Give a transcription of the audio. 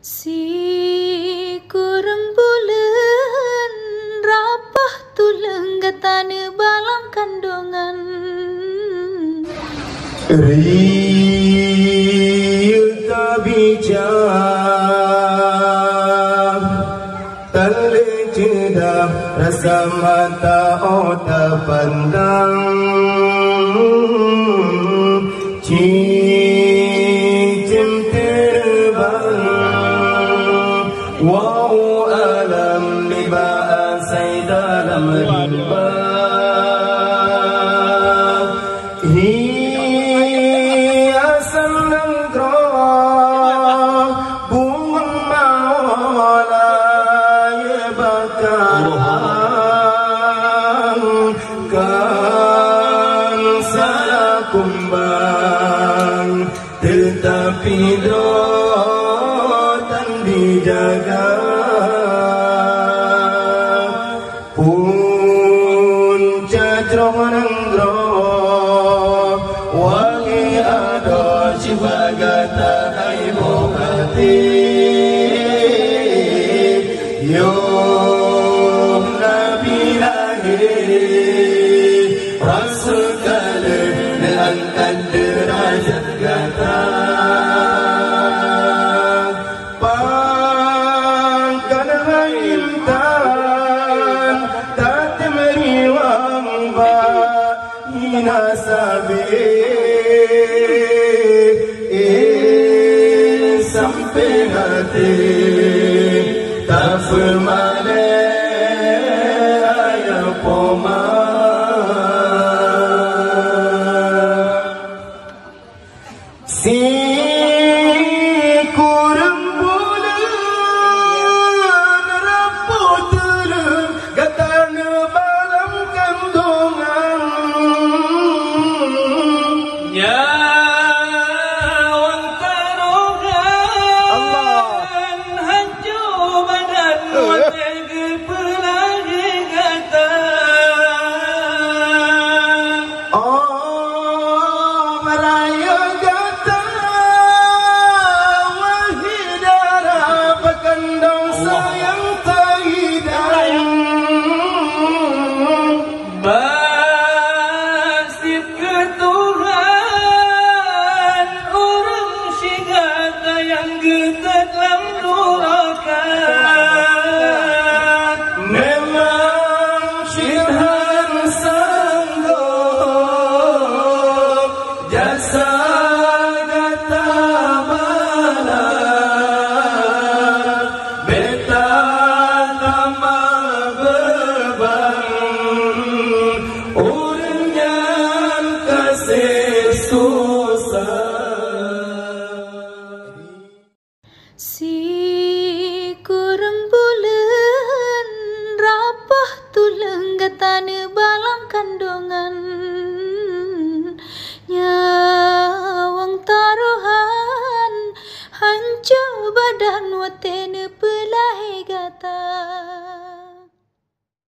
Si kurang bulan rapah tulang gatane balam kandungan Riu bijak tali jeda rasa mata otak pandang cincin terbang wow alam libasai dalam rimba hiasan nengkrong bunga maulaya bakar kan salah kumbang tetapi rotan dijaga puncak nengkrong wangi ada cibagata ibu hati yo nabi lahir rasul kale diangkat derajat gata pangkan intan tak meriwang ba inasabi sampai hati tak firmane ayah poma si kurang bulan raput terang gatana balam kandungan nyawang taruhan hancur badan watega pelagi gata oh meraya gata wahidara bekendang sayang taidang basir ke Tuhan orang sigata yang getat dalam nuraka